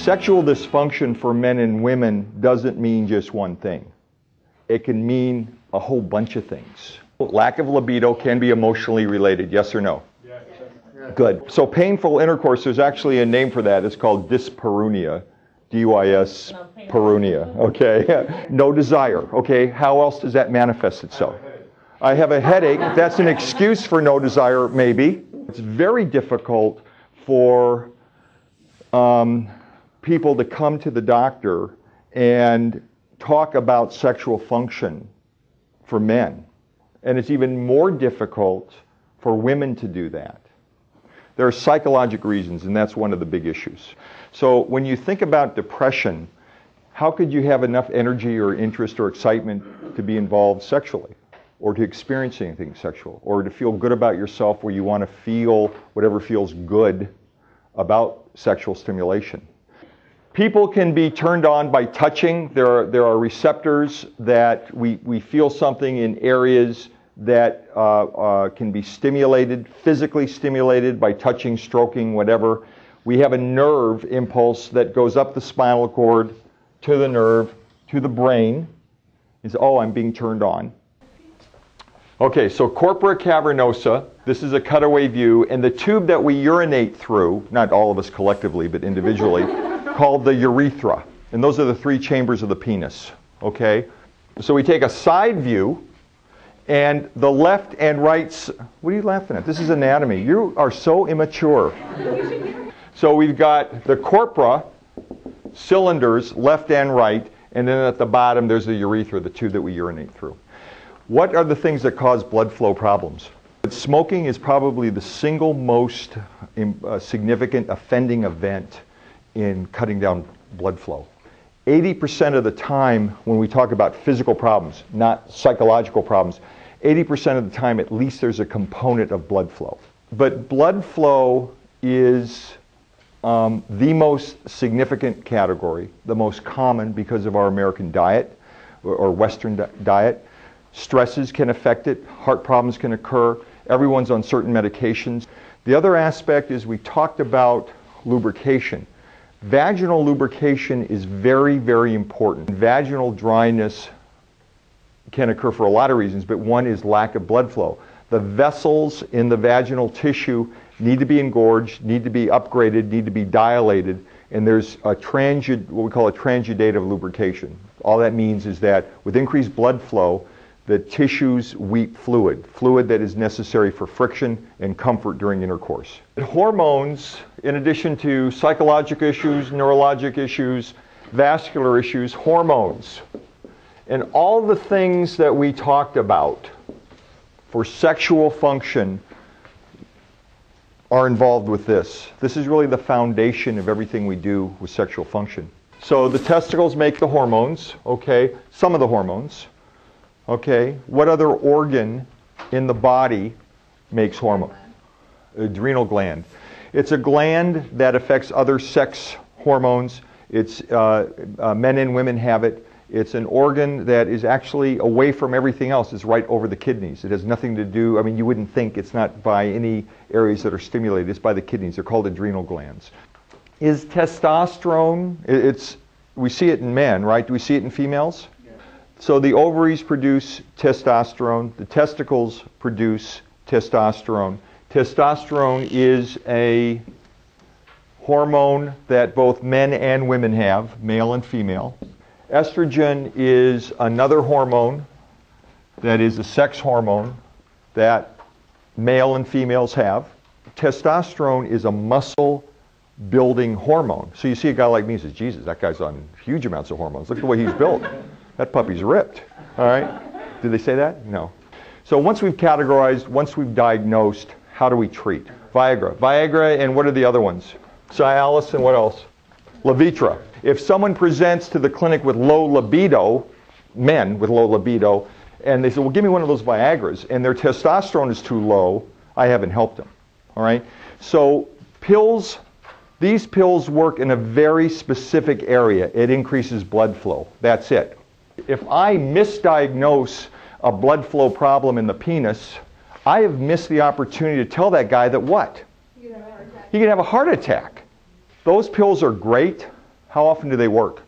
Sexual dysfunction for men and women doesn't mean just one thing. It can mean a whole bunch of things. Lack of libido can be emotionally related, yes or no? Yes. Good. So painful intercourse, there's actually a name for that. It's called dyspareunia. D-Y-S, pareunia, okay? No desire, okay? How else does that manifest itself? I have a headache. That's an excuse for no desire, maybe. It's very difficult for people to come to the doctor and talk about sexual function for men. And it's even more difficult for women to do that. There are psychological reasons, and that's one of the big issues. So when you think about depression, how could you have enough energy or interest or excitement to be involved sexually, or to experience anything sexual, or to feel good about yourself where you want to feel whatever feels good about sexual stimulation? People can be turned on by touching. There are receptors that we feel something in areas that can be stimulated, physically stimulated by touching, stroking, whatever. We have a nerve impulse that goes up the spinal cord to the nerve, to the brain. It's, oh, I'm being turned on. Okay, so corpora cavernosa, this is a cutaway view, and the tube that we urinate through, not all of us collectively, but individually, called the urethra. And those are the three chambers of the penis, okay? So we take a side view, and the left and right, what are you laughing at? This is anatomy. You are so immature. So we've got the corpora, cylinders, left and right, and then at the bottom there's the urethra, the tube that we urinate through. What are the things that cause blood flow problems? Smoking is probably the single most significant offending event in cutting down blood flow. 80% of the time when we talk about physical problems, not psychological problems, 80% of the time at least there's a component of blood flow. But blood flow is the most significant category, the most common because of our American diet or Western diet. Stresses can affect it, heart problems can occur, everyone's on certain medications. The other aspect is we talked about lubrication. Vaginal lubrication is very, very important. Vaginal dryness can occur for a lot of reasons, but one is lack of blood flow. The vessels in the vaginal tissue need to be engorged, need to be upgraded, need to be dilated, and there's a what we call a transudative lubrication. All that means is that with increased blood flow, the tissues weep fluid that is necessary for friction and comfort during intercourse. Hormones, in addition to psychological issues, neurologic issues, vascular issues, hormones, and all the things that we talked about for sexual function are involved with this. This is really the foundation of everything we do with sexual function. So the testicles make the hormones, okay, some of the hormones. Okay, what other organ in the body makes hormone? Adrenal gland. It's a gland that affects other sex hormones. It's men and women have it. It's an organ that is actually away from everything else. It's right over the kidneys. It has nothing to do, I mean, you wouldn't think it's not by any areas that are stimulated. It's by the kidneys. They're called adrenal glands. Is testosterone, we see it in men, right? Do we see it in females? So the ovaries produce testosterone, the testicles produce testosterone. Testosterone is a hormone that both men and women have, male and female. Estrogen is another hormone that is a sex hormone that male and females have. Testosterone is a muscle building hormone. So you see a guy like me and says, Jesus, that guy's on huge amounts of hormones. Look at the way he's built. That puppy's ripped, all right? Did they say that? No. So once we've categorized, once we've diagnosed, how do we treat? Viagra, and what are the other ones? Cialis, and what else? Levitra. If someone presents to the clinic with low libido, men with low libido, and they say, well, give me one of those Viagras, and their testosterone is too low, I haven't helped them, all right? So pills, these pills work in a very specific area. It increases blood flow. That's it. If I misdiagnose a blood flow problem in the penis, I have missed the opportunity to tell that guy that what? He can have a heart attack. Those pills are great, How often do they work?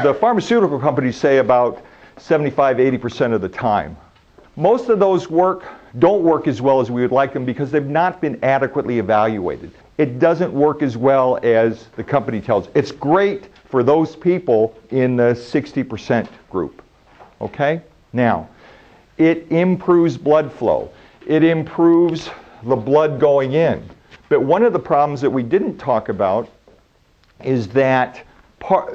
The pharmaceutical companies say about 75–80% of the time. Most of those don't work as well as we would like them because they've not been adequately evaluated. It doesn't work as well as the company tells. It's great for those people in the 60% group. Okay? Now, it improves blood flow. It improves the blood going in. But one of the problems that we didn't talk about is that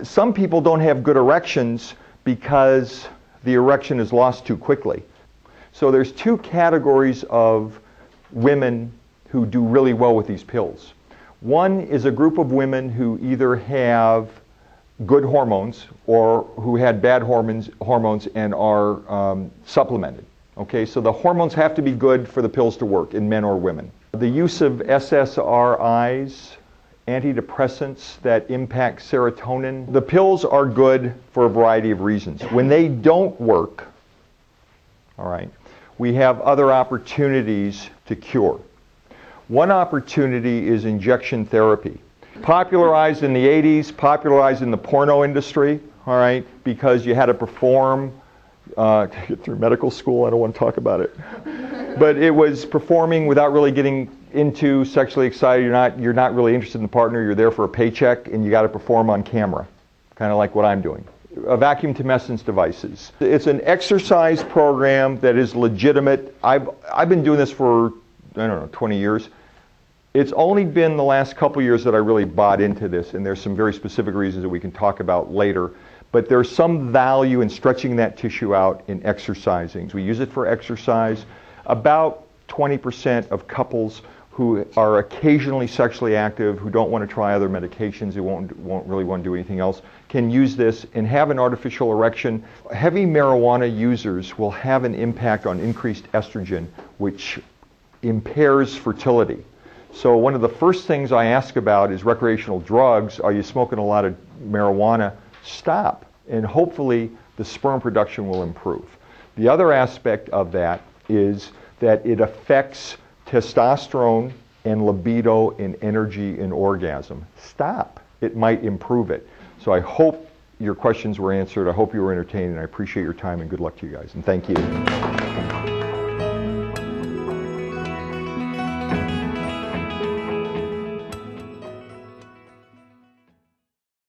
some people don't have good erections because the erection is lost too quickly. So there's two categories of women who do really well with these pills. One is a group of women who either have good hormones or who had bad hormones and are supplemented. Okay, so the hormones have to be good for the pills to work in men or women. The use of SSRIs, antidepressants that impact serotonin, the pills are good for a variety of reasons. When they don't work, all right, we have other opportunities to cure. One opportunity is injection therapy. Popularized in the 80s, popularized in the porno industry, all right, because you had to perform to get through medical school. I don't want to talk about it. But it was performing without really getting into sexually excited. You're not really interested in the partner. You're there for a paycheck, and you got to perform on camera, kind of like what I'm doing. Vacuum tumescence devices. It's an exercise program that is legitimate. I've been doing this for, I don't know, 20 years. It's only been the last couple years that I really bought into this, and there's some very specific reasons that we can talk about later. But there's some value in stretching that tissue out in exercising. We use it for exercise. About 20% of couples who are occasionally sexually active, who don't want to try other medications, who won't really want to do anything else, can use this and have an artificial erection. Heavy marijuana users will have an impact on increased estrogen, which impairs fertility. So one of the first things I ask about is recreational drugs. Are you smoking a lot of marijuana? Stop, and hopefully the sperm production will improve. The other aspect of that is that it affects testosterone and libido and energy and orgasm. Stop. It might improve it. So I hope your questions were answered. I hope you were entertained, and I appreciate your time, and good luck to you guys. And thank you.